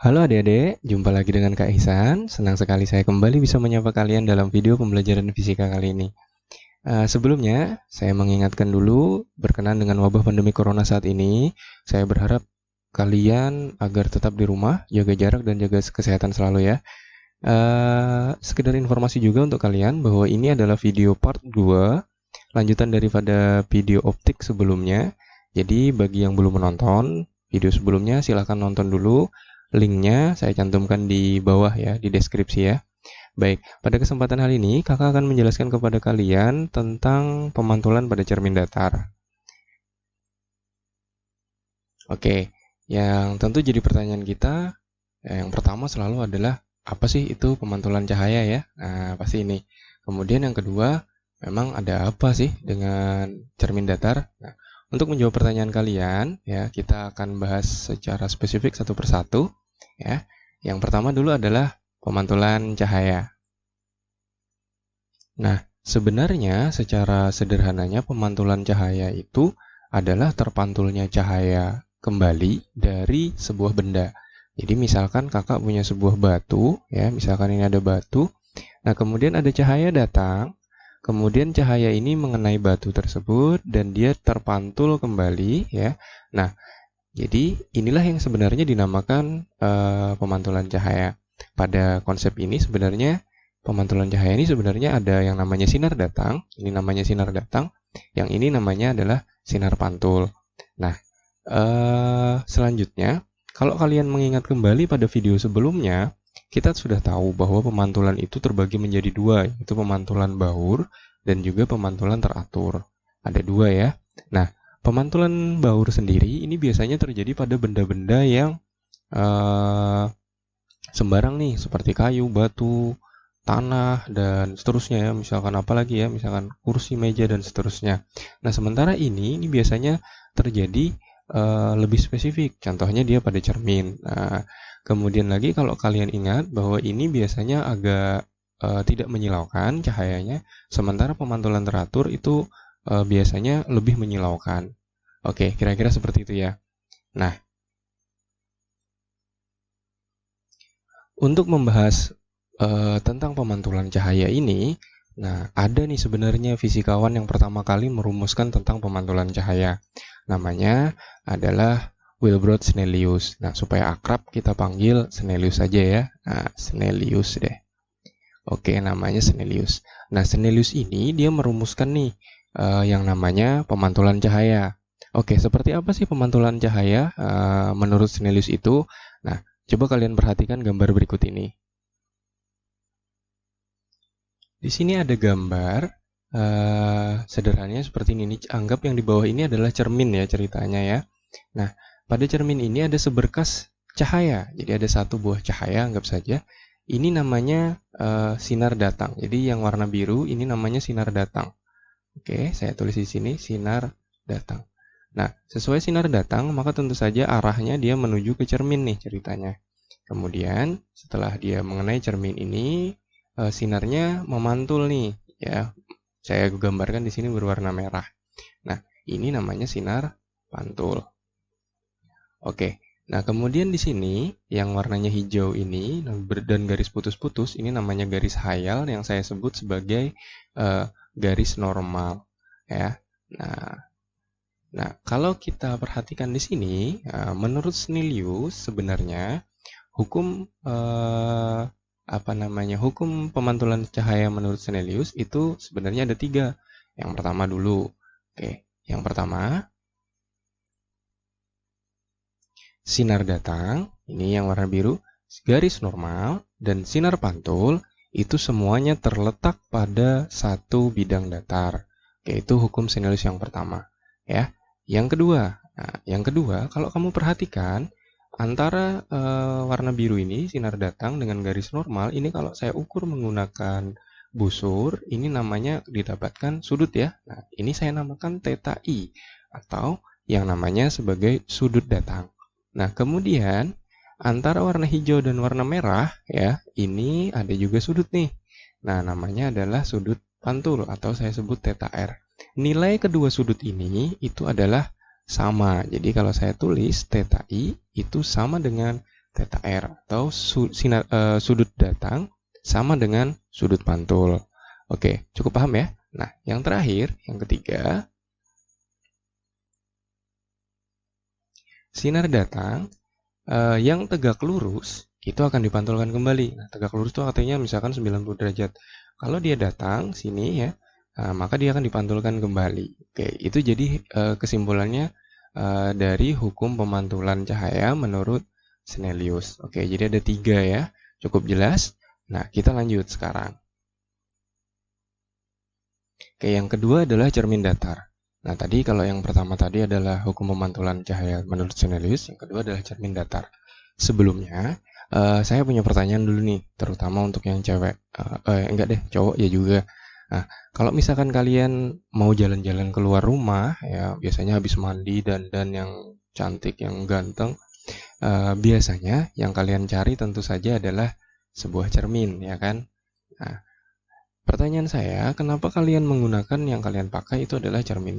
Halo adik-adik, jumpa lagi dengan Kak Ihsan. Senang sekali saya kembali bisa menyapa kalian dalam video pembelajaran fisika kali ini. Sebelumnya, saya mengingatkan dulu berkenaan dengan wabah pandemi corona saat ini. Saya berharap kalian agar tetap di rumah, jaga jarak dan jaga kesehatan selalu ya. Sekedar informasi juga untuk kalian bahwa ini adalah video part 2, lanjutan daripada video optik sebelumnya. Jadi bagi yang belum menonton video sebelumnya, silahkan nonton dulu. Linknya saya cantumkan di bawah ya, di deskripsi ya. Baik, pada kesempatan kali ini kakak akan menjelaskan kepada kalian tentang pemantulan pada cermin datar. Oke, yang tentu jadi pertanyaan kita, yang pertama selalu adalah apa sih itu pemantulan cahaya ya? Nah, pasti ini. Kemudian yang kedua, memang ada apa sih dengan cermin datar? Nah, untuk menjawab pertanyaan kalian, ya kita akan bahas secara spesifik satu persatu. Ya, yang pertama dulu adalah pemantulan cahaya. Nah, sebenarnya secara sederhananya pemantulan cahaya itu adalah terpantulnya cahaya kembali dari sebuah benda. Jadi misalkan kakak punya sebuah batu, ya, misalkan ini ada batu. Nah, kemudian ada cahaya datang, kemudian cahaya ini mengenai batu tersebut dan dia terpantul kembali, ya. Nah, jadi inilah yang sebenarnya dinamakan pemantulan cahaya. Pada konsep ini sebenarnya pemantulan cahaya ini sebenarnya ada yang namanya sinar datang, ini namanya sinar datang, yang ini namanya adalah sinar pantul. Nah, selanjutnya, kalau kalian mengingat kembali pada video sebelumnya, kita sudah tahu bahwa pemantulan itu terbagi menjadi dua, yaitu pemantulan baur dan juga pemantulan teratur. Ada dua ya. Nah, pemantulan baur sendiri ini biasanya terjadi pada benda-benda yang sembarang nih, seperti kayu, batu, tanah, dan seterusnya ya. Misalkan apa lagi ya, misalkan kursi, meja, dan seterusnya. Nah, sementara ini biasanya terjadi lebih spesifik. Contohnya dia pada cermin. Nah, kemudian lagi kalau kalian ingat bahwa ini biasanya agak tidak menyilaukan cahayanya, sementara pemantulan teratur itu biasanya lebih menyilaukan. Oke, kira-kira seperti itu ya. Nah, untuk membahas tentang pemantulan cahaya ini, nah ada nih sebenarnya fisikawan yang pertama kali merumuskan tentang pemantulan cahaya. Namanya adalah Wilbrod Snellius. Nah, supaya akrab kita panggil Snellius saja ya. Nah, Snellius deh. Oke, namanya Snellius. Nah, Snellius ini dia merumuskan nih yang namanya pemantulan cahaya. Oke, seperti apa sih pemantulan cahaya menurut Snellius itu? Nah, coba kalian perhatikan gambar berikut ini. Di sini ada gambar sederhananya seperti ini. Anggap yang di bawah ini adalah cermin ya ceritanya ya. Nah, pada cermin ini ada seberkas cahaya. Jadi ada satu buah cahaya, anggap saja. Ini namanya sinar datang. Jadi yang warna biru ini namanya sinar datang. Oke, saya tulis di sini sinar datang. Nah, sesuai sinar datang, maka tentu saja arahnya dia menuju ke cermin nih ceritanya. Kemudian, setelah dia mengenai cermin ini, sinarnya memantul nih, ya. Saya gambarkan di sini berwarna merah. Nah, ini namanya sinar pantul. Oke. Nah, kemudian di sini yang warnanya hijau ini dan garis putus-putus ini namanya garis hayal yang saya sebut sebagai garis normal, ya. Nah, kalau kita perhatikan di sini, menurut Snellius sebenarnya hukum hukum pemantulan cahaya menurut Snellius itu sebenarnya ada 3. Yang pertama dulu, oke, yang pertama sinar datang, ini yang warna biru, garis normal, dan sinar pantul, itu semuanya terletak pada satu bidang datar, yaitu hukum Snellius yang pertama. Ya, yang kedua, kalau kamu perhatikan, antara warna biru ini, sinar datang dengan garis normal, ini kalau saya ukur menggunakan busur, ini namanya didapatkan sudut ya. Nah, ini saya namakan theta I, atau yang namanya sebagai sudut datang. Nah, kemudian antara warna hijau dan warna merah ya, ini ada juga sudut nih. Nah, namanya adalah sudut pantul atau saya sebut theta R. Nilai kedua sudut ini itu adalah sama. Jadi kalau saya tulis theta I itu sama dengan theta R, atau sudut datang sama dengan sudut pantul. Oke, cukup paham ya? Nah, yang terakhir, yang ketiga, sinar datang yang tegak lurus itu akan dipantulkan kembali. Nah, tegak lurus itu artinya misalkan 90 derajat. Kalau dia datang sini ya, maka dia akan dipantulkan kembali. Oke, itu jadi kesimpulannya dari hukum pemantulan cahaya menurut Snellius. Oke, jadi ada 3 ya, cukup jelas. Nah, kita lanjut sekarang. Oke, yang kedua adalah cermin datar. Nah, tadi kalau yang pertama tadi adalah hukum pemantulan cahaya menurut Snellius, yang kedua adalah cermin datar. Sebelumnya, saya punya pertanyaan dulu nih, terutama untuk yang cewek. Enggak deh, cowok ya juga. Nah, kalau misalkan kalian mau jalan-jalan keluar rumah, ya biasanya habis mandi dan yang cantik, yang ganteng, biasanya yang kalian cari tentu saja adalah sebuah cermin, ya kan? Nah, pertanyaan saya, kenapa kalian menggunakan yang kalian pakai itu adalah cermin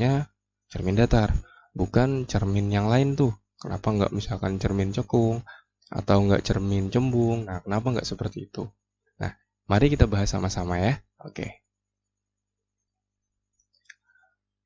datar, bukan cermin yang lain tuh? Kenapa nggak misalkan cermin cekung atau nggak cermin cembung? Nah, kenapa nggak seperti itu? Nah, mari kita bahas sama-sama ya. Oke.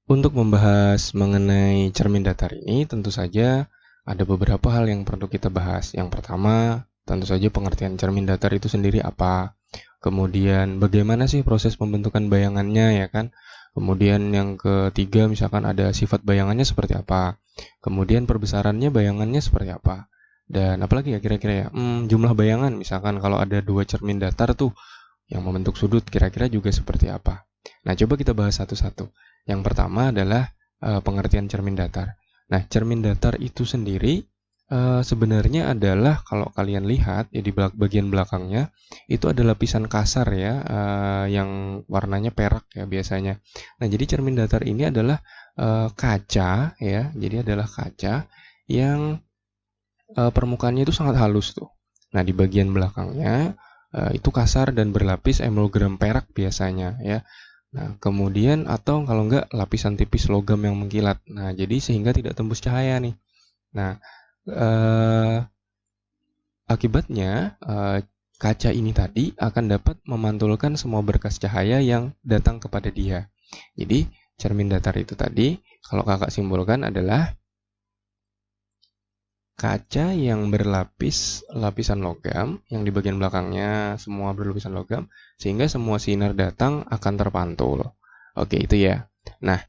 Untuk membahas mengenai cermin datar ini, tentu saja ada beberapa hal yang perlu kita bahas. Yang pertama, tentu saja pengertian cermin datar itu sendiri apa. Kemudian bagaimana sih proses pembentukan bayangannya, ya kan? Kemudian yang ketiga, misalkan ada sifat bayangannya seperti apa. Kemudian perbesarannya bayangannya seperti apa. Dan apalagi ya kira-kira ya, jumlah bayangan, misalkan kalau ada 2 cermin datar tuh yang membentuk sudut, kira-kira juga seperti apa. Nah, coba kita bahas satu-satu. Yang pertama adalah pengertian cermin datar. Nah, cermin datar itu sendiri sebenarnya adalah kalau kalian lihat ya di bagian belakangnya itu ada lapisan kasar ya yang warnanya perak ya biasanya. Nah, jadi cermin datar ini adalah kaca ya. Jadi adalah kaca yang permukaannya itu sangat halus tuh. Nah, di bagian belakangnya itu kasar dan berlapis emulgram perak biasanya ya. Nah, kemudian atau kalau enggak lapisan tipis logam yang mengkilat. Nah, jadi sehingga tidak tembus cahaya nih. Nah, akibatnya kaca ini tadi akan dapat memantulkan semua berkas cahaya yang datang kepada dia. Jadi, cermin datar itu tadi, kalau kakak simpulkan adalah kaca yang berlapis lapisan logam, yang di bagian belakangnya semua berlapisan logam, sehingga semua sinar datang akan terpantul. Oke, itu ya. Nah,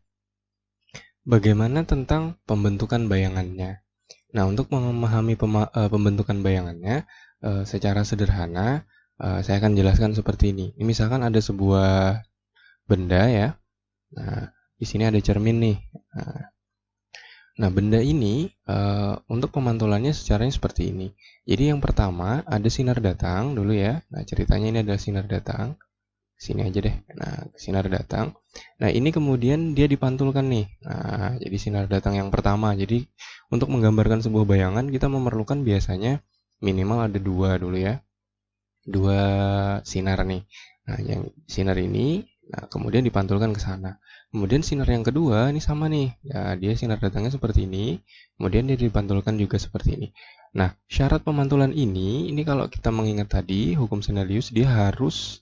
bagaimana tentang pembentukan bayangannya? Nah, untuk memahami pembentukan bayangannya secara sederhana, saya akan jelaskan seperti ini. Ini misalkan ada sebuah benda ya. Nah, di sini ada cermin nih. Nah, benda ini untuk pemantulannya secaranya seperti ini. Jadi yang pertama ada sinar datang dulu ya. Nah, ceritanya ini adalah sinar datang. Sini aja deh. Nah, sinar datang. Nah, ini kemudian dia dipantulkan nih. Nah, jadi sinar datang yang pertama. Jadi untuk menggambarkan sebuah bayangan kita memerlukan biasanya minimal ada 2 dulu ya. 2 sinar nih. Nah, yang sinar ini kemudian dipantulkan ke sana. Kemudian sinar yang kedua ini sama nih. Ya, dia sinar datangnya seperti ini. Kemudian dia dipantulkan juga seperti ini. Nah, syarat pemantulan ini kalau kita mengingat tadi hukum Snellius dia harus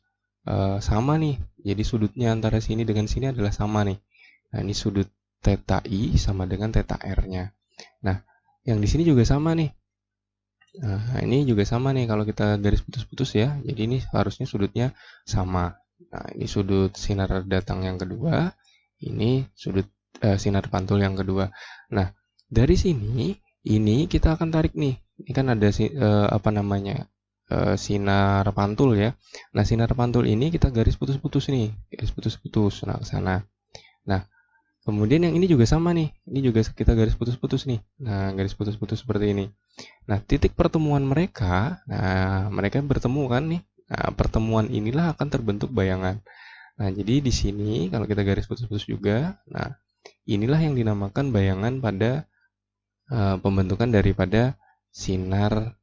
sama nih. Jadi sudutnya antara sini dengan sini adalah sama nih. Nah, ini sudut theta I sama dengan theta R-nya. Nah, yang di sini juga sama nih. Nah, ini juga sama nih kalau kita garis putus-putus ya. Jadi ini harusnya sudutnya sama. Nah, ini sudut sinar datang yang kedua. Ini sudut sinar pantul yang kedua. Nah, dari sini ini kita akan tarik nih. Ini kan ada sinar pantul ya. Nah, sinar pantul ini kita garis putus-putus nih, garis putus-putus nah ke sana. Nah, kemudian yang ini juga sama nih. Ini juga kita garis putus-putus nih. Nah, garis putus-putus seperti ini. Nah, titik pertemuan mereka, mereka bertemu kan nih. Nah, pertemuan inilah akan terbentuk bayangan. Nah, jadi di sini kalau kita garis putus-putus juga, nah inilah yang dinamakan bayangan pada pembentukan daripada sinar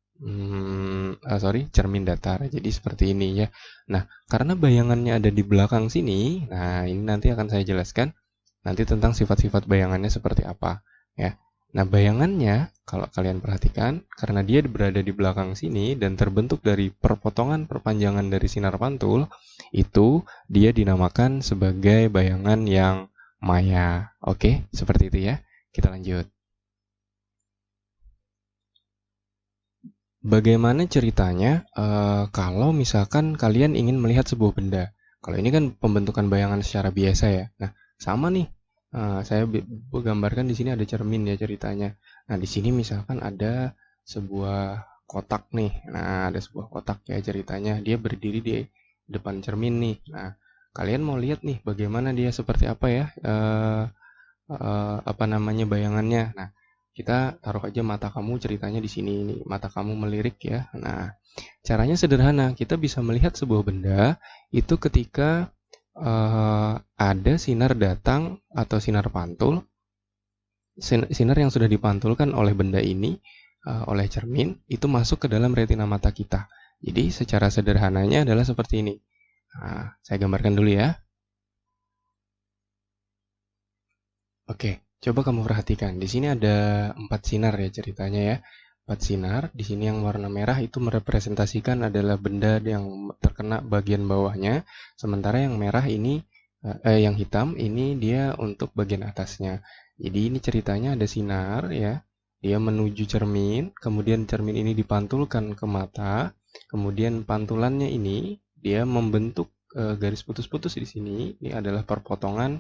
cermin datar. Jadi seperti ini ya. Nah, karena bayangannya ada di belakang sini, nah ini nanti akan saya jelaskan nanti tentang sifat-sifat bayangannya seperti apa ya. Nah, bayangannya, kalau kalian perhatikan, karena dia berada di belakang sini dan terbentuk dari perpotongan perpanjangan dari sinar pantul, itu dia dinamakan sebagai bayangan yang maya. Oke, seperti itu ya. Kita lanjut. Bagaimana ceritanya kalau misalkan kalian ingin melihat sebuah benda? Kalau ini kan pembentukan bayangan secara biasa ya. Nah, sama nih. Saya gambarkan di sini ada cermin ya ceritanya. Nah, di sini misalkan ada sebuah kotak nih. Nah, ada sebuah kotak ya ceritanya. Dia berdiri di depan cermin nih. Nah, kalian mau lihat nih bagaimana dia seperti apa ya? Apa namanya bayangannya. Nah, kita taruh aja mata kamu ceritanya di sini ini. Mata kamu melirik ya. Nah, caranya sederhana. Kita bisa melihat sebuah benda itu ketika ada sinar datang atau sinar pantul. Sinar yang sudah dipantulkan oleh benda ini oleh cermin itu masuk ke dalam retina mata kita. Jadi secara sederhananya adalah seperti ini. Nah, saya gambarkan dulu ya. Oke, coba kamu perhatikan. Di sini ada 4 sinar ya ceritanya ya. 4 sinar. Di sini yang warna merah itu merepresentasikan adalah benda yang terkena bagian bawahnya. Sementara yang merah ini, yang hitam ini dia untuk bagian atasnya. Jadi ini ceritanya ada sinar ya. Dia menuju cermin, kemudian cermin ini dipantulkan ke mata. Kemudian pantulannya ini dia membentuk garis putus-putus di sini. Ini adalah perpanjangan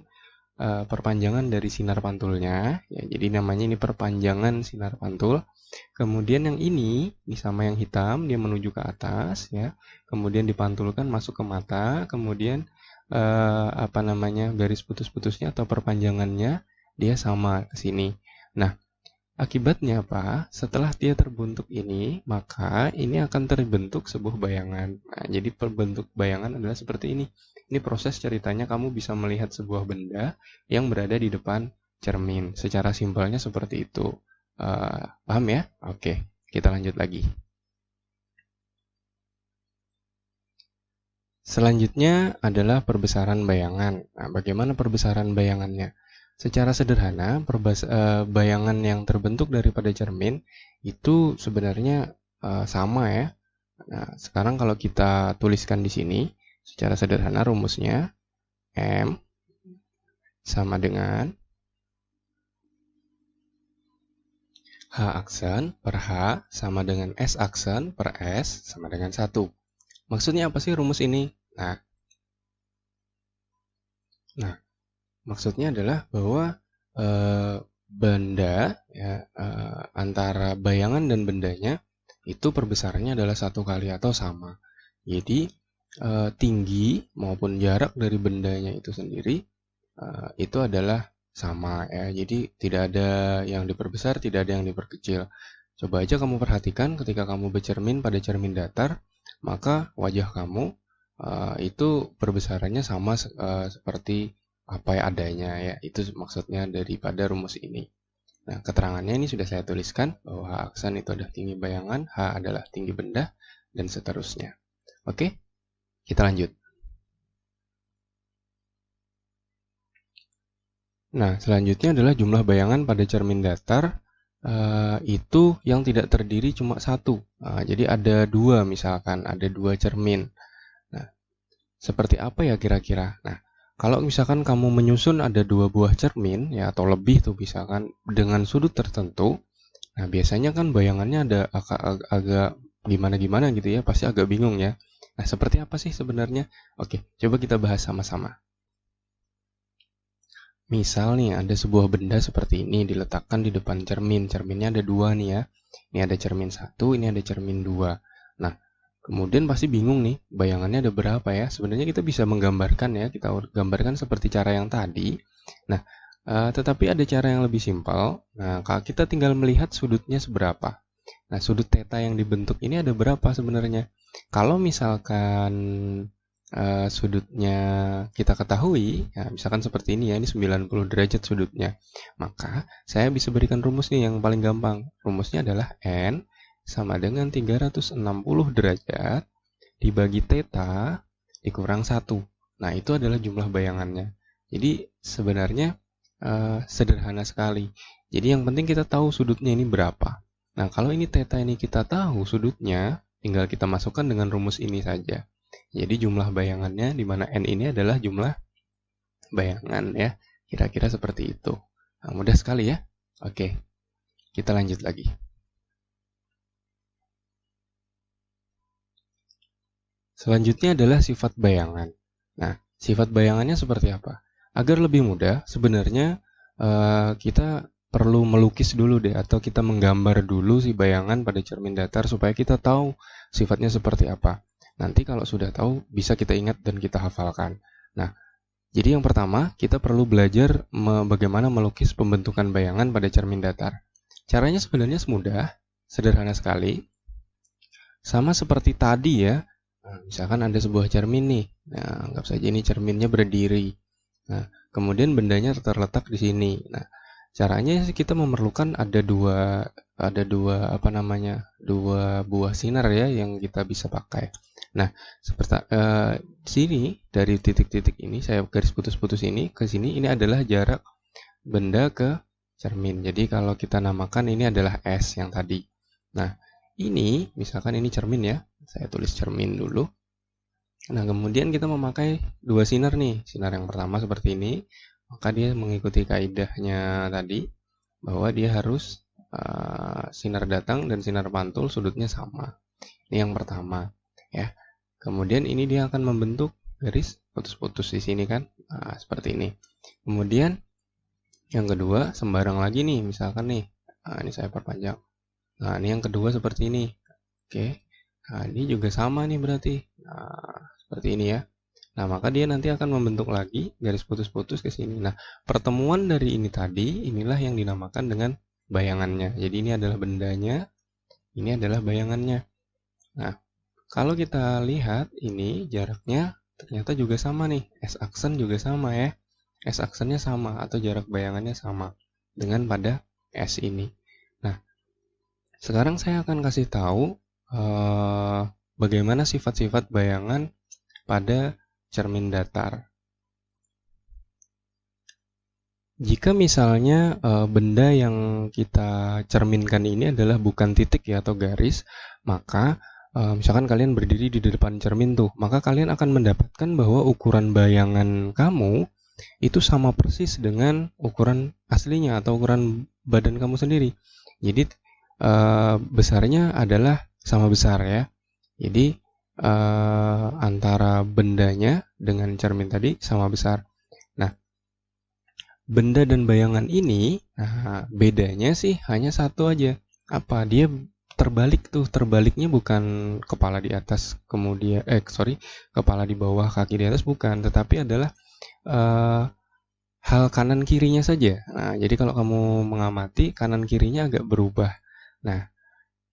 dari sinar pantulnya ya, jadi namanya ini perpanjangan sinar pantul. Kemudian yang ini sama yang hitam dia menuju ke atas ya, kemudian dipantulkan masuk ke mata, kemudian garis putus-putusnya atau perpanjangannya dia sama ke sini. Nah, akibatnya apa? Setelah dia terbentuk ini, maka ini akan terbentuk sebuah bayangan. Nah, jadi perbentuk bayangan adalah seperti ini. Ini proses ceritanya kamu bisa melihat sebuah benda yang berada di depan cermin. Secara simpelnya seperti itu. Paham ya? Oke, kita lanjut lagi. Selanjutnya adalah perbesaran bayangan. Nah, bagaimana perbesaran bayangannya? Secara sederhana, bayangan yang terbentuk daripada cermin itu sebenarnya sama ya. Nah, sekarang kalau kita tuliskan di sini, secara sederhana rumusnya M sama dengan H aksen per H sama dengan S aksen per S sama dengan 1. Maksudnya apa sih rumus ini? Nah, maksudnya adalah bahwa benda ya, antara bayangan dan bendanya itu perbesarannya adalah 1 kali atau sama. Jadi tinggi maupun jarak dari bendanya itu sendiri itu adalah sama ya. Jadi tidak ada yang diperbesar, tidak ada yang diperkecil. Coba aja kamu perhatikan ketika kamu bercermin pada cermin datar, maka wajah kamu itu perbesarannya sama seperti apa adanya ya. Itu maksudnya daripada rumus ini. Nah, keterangannya ini sudah saya tuliskan bahwa H aksen itu adalah tinggi bayangan, H adalah tinggi benda, dan seterusnya. Oke, kita lanjut. Nah, selanjutnya adalah jumlah bayangan pada cermin datar itu yang tidak terdiri cuma satu. Jadi ada 2 misalkan, ada 2 cermin. Nah, seperti apa ya kira-kira? Nah, kalau misalkan kamu menyusun ada 2 buah cermin ya atau lebih tuh misalkan dengan sudut tertentu, nah biasanya kan bayangannya ada agak gimana-gimana gitu ya, pasti agak bingung ya. Nah, seperti apa sih sebenarnya? Oke, coba kita bahas sama-sama. Misal nih ada sebuah benda seperti ini diletakkan di depan cermin. Cerminnya ada 2 nih ya. Ini ada cermin 1, ini ada cermin 2. Nah, kemudian pasti bingung nih, bayangannya ada berapa ya? Sebenarnya kita bisa menggambarkan ya, kita gambarkan seperti cara yang tadi. Nah, tetapi ada cara yang lebih simpel. Nah, kalau kita tinggal melihat sudutnya seberapa. Nah, sudut theta yang dibentuk ini ada berapa sebenarnya? Kalau misalkan sudutnya kita ketahui, ya, misalkan seperti ini ya, ini 90 derajat sudutnya. Maka saya bisa berikan rumus nih yang paling gampang. Rumusnya adalah N sama dengan 360 derajat dibagi theta dikurang 1. Nah, itu adalah jumlah bayangannya. Jadi sebenarnya sederhana sekali. Jadi yang penting kita tahu sudutnya ini berapa. Nah, kalau ini theta ini kita tahu sudutnya, tinggal kita masukkan dengan rumus ini saja. Jadi jumlah bayangannya di mana N ini adalah jumlah bayangan ya. Kira-kira seperti itu. Nah, mudah sekali ya. Oke, kita lanjut lagi. Selanjutnya adalah sifat bayangan. Nah, sifat bayangannya seperti apa? Agar lebih mudah, sebenarnya kita perlu melukis dulu deh, atau kita menggambar dulu si bayangan pada cermin datar supaya kita tahu sifatnya seperti apa. Nanti kalau sudah tahu, bisa kita ingat dan kita hafalkan. Nah, jadi yang pertama, kita perlu belajar bagaimana melukis pembentukan bayangan pada cermin datar. Caranya sebenarnya mudah, sederhana sekali. Sama seperti tadi ya, misalkan ada sebuah cermin nih. Nah, anggap saja ini cerminnya berdiri. Nah, kemudian bendanya terletak di sini. Nah, caranya kita memerlukan ada dua buah sinar ya yang kita bisa pakai. Nah, seperti sini dari titik-titik ini saya garis putus-putus ini ke sini, ini adalah jarak benda ke cermin. Jadi kalau kita namakan ini adalah S yang tadi. Nah, ini misalkan ini cermin ya. Saya tulis cermin dulu. Nah, kemudian kita memakai dua sinar nih. Sinar yang pertama seperti ini. Maka dia mengikuti kaidahnya tadi bahwa dia harus sinar datang dan sinar pantul sudutnya sama. Ini yang pertama ya. Kemudian ini dia akan membentuk garis putus-putus di sini kan. Nah, seperti ini. Kemudian yang kedua sembarang lagi nih, misalkan nih. Nah, ini saya perpanjang. Nah, ini yang kedua seperti ini. Oke. Nah, ini juga sama nih berarti. Nah, seperti ini ya. Nah, maka dia nanti akan membentuk lagi garis putus-putus ke sini. Nah, pertemuan dari ini tadi, inilah yang dinamakan dengan bayangannya. Jadi ini adalah bendanya, ini adalah bayangannya. Nah, kalau kita lihat ini jaraknya ternyata juga sama nih. S-aksen juga sama ya. S-aksennya sama atau jarak bayangannya sama dengan pada S ini. Nah, sekarang saya akan kasih tahu bagaimana sifat-sifat bayangan pada cermin datar. Jika misalnya benda yang kita cerminkan ini adalah bukan titik ya atau garis, maka misalkan kalian berdiri di depan cermin tuh, maka kalian akan mendapatkan bahwa ukuran bayangan kamu itu sama persis dengan ukuran aslinya atau ukuran badan kamu sendiri. Jadi besarnya adalah sama besar ya. Jadi antara bendanya dengan cermin tadi sama besar. Nah, benda dan bayangan ini, bedanya sih hanya satu aja. Apa? Dia terbalik tuh. Terbaliknya bukan kepala di atas, kemudian kepala di bawah, kaki di atas bukan, tetapi adalah hal kanan kirinya saja. Nah, jadi kalau kamu mengamati kanan kirinya agak berubah. Nah,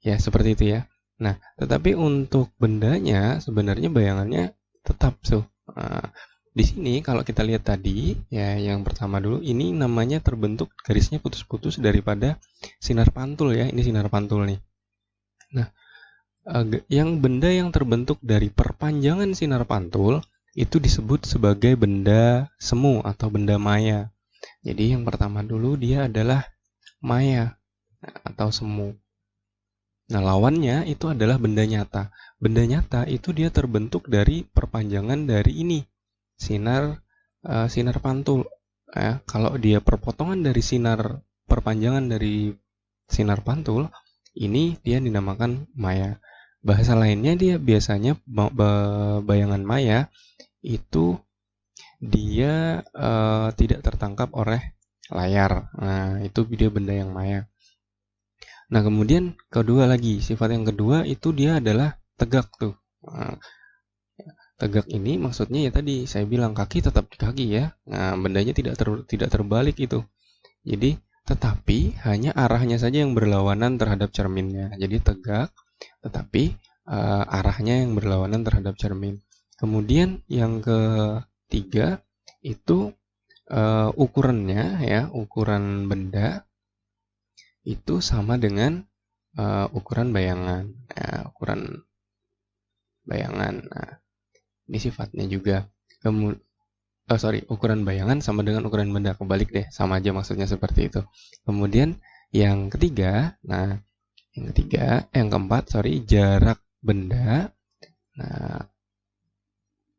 ya seperti itu ya. Nah, tetapi untuk bendanya sebenarnya bayangannya tetap tuh. Di sini kalau kita lihat tadi ya, yang pertama dulu ini namanya terbentuk garisnya putus-putus daripada sinar pantul ya. Ini sinar pantul nih. Nah, yang benda yang terbentuk dari perpanjangan sinar pantul itu disebut sebagai benda semu atau benda maya. Jadi yang pertama dulu dia adalah maya atau semu. Nah, lawannya itu adalah benda nyata. Benda nyata itu dia terbentuk dari perpanjangan dari ini, sinar pantul. Kalau dia perpotongan dari perpanjangan dari sinar pantul, ini dia dinamakan maya. Bahasa lainnya dia biasanya bayangan maya itu dia tidak tertangkap oleh layar. Nah, itu dia benda yang maya. Nah, kemudian kedua lagi, sifat yang kedua itu dia adalah tegak tuh. Nah, tegak ini maksudnya ya tadi saya bilang kaki tetap di kaki ya. Nah, bendanya tidak terbalik itu. Jadi, tetapi hanya arahnya saja yang berlawanan terhadap cerminnya. Jadi tegak, tetapi arahnya yang berlawanan terhadap cermin. Kemudian yang ketiga itu ukurannya ya, ukuran benda itu sama dengan ukuran bayangan. Ukuran bayangan. Nah, ini sifatnya juga. ukuran bayangan sama dengan ukuran benda. Kebalik deh, sama aja maksudnya seperti itu. Kemudian yang ketiga, yang keempat, jarak benda. Nah,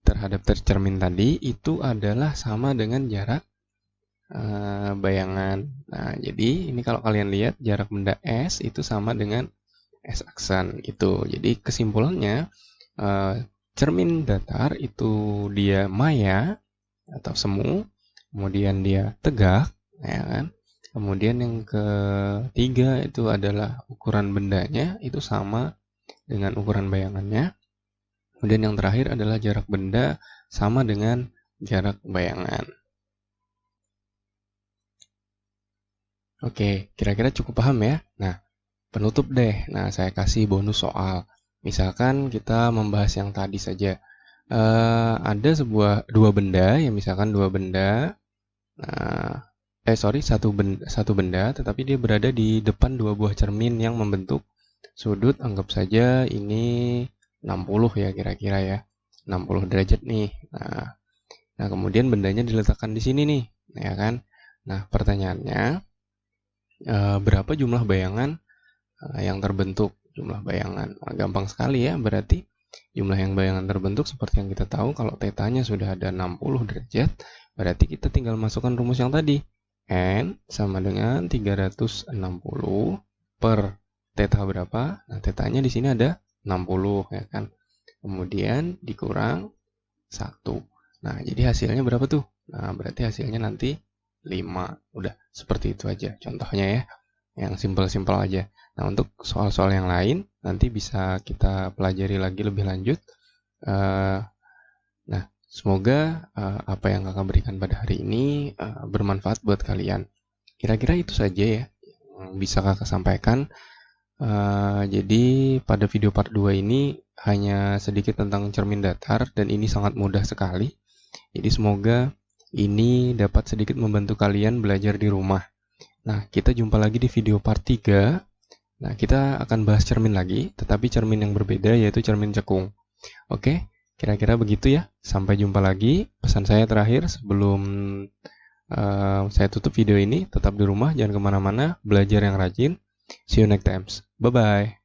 terhadap tercermin tadi itu adalah sama dengan jarak bayangan. Nah, jadi ini kalau kalian lihat jarak benda S itu sama dengan S aksen gitu. Jadi kesimpulannya cermin datar itu dia maya atau semu, kemudian dia tegak, ya kan? Kemudian yang ketiga itu adalah ukuran bendanya itu sama dengan ukuran bayangannya. Kemudian yang terakhir adalah jarak benda sama dengan jarak bayangan. Oke, kira-kira cukup paham ya? Nah, penutup deh. Nah, saya kasih bonus soal. Misalkan kita membahas yang tadi saja. Ada dua benda, ya misalkan dua benda. Satu benda, tetapi dia berada di depan dua buah cermin yang membentuk sudut. Anggap saja ini 60 ya kira-kira ya. 60 derajat nih. Nah, kemudian bendanya diletakkan di sini nih, ya kan? Nah, pertanyaannya, berapa jumlah bayangan yang terbentuk? Jumlah bayangan gampang sekali ya, berarti jumlah yang bayangan terbentuk seperti yang kita tahu kalau tetanya sudah ada 60 derajat, berarti kita tinggal masukkan rumus yang tadi. N sama dengan 360 per theta berapa? Nah, tetanya di sini ada 60 ya kan. Kemudian dikurang 1. Nah, jadi hasilnya berapa tuh? Nah, berarti hasilnya nanti 5. Udah, seperti itu aja contohnya ya. Yang simpel-simpel aja. Nah, untuk soal-soal yang lain, nanti bisa kita pelajari lagi lebih lanjut. Nah, semoga apa yang kakak berikan pada hari ini bermanfaat buat kalian. Kira-kira itu saja ya yang bisa kakak sampaikan. Jadi pada video part 2 ini hanya sedikit tentang cermin datar dan ini sangat mudah sekali. Jadi semoga ini dapat sedikit membantu kalian belajar di rumah. Nah, kita jumpa lagi di video part 3. Nah, kita akan bahas cermin lagi, tetapi cermin yang berbeda yaitu cermin cekung. Oke, kira-kira begitu ya. Sampai jumpa lagi. Pesan saya terakhir sebelum saya tutup video ini, tetap di rumah, jangan kemana-mana, belajar yang rajin. See you next time. Bye-bye.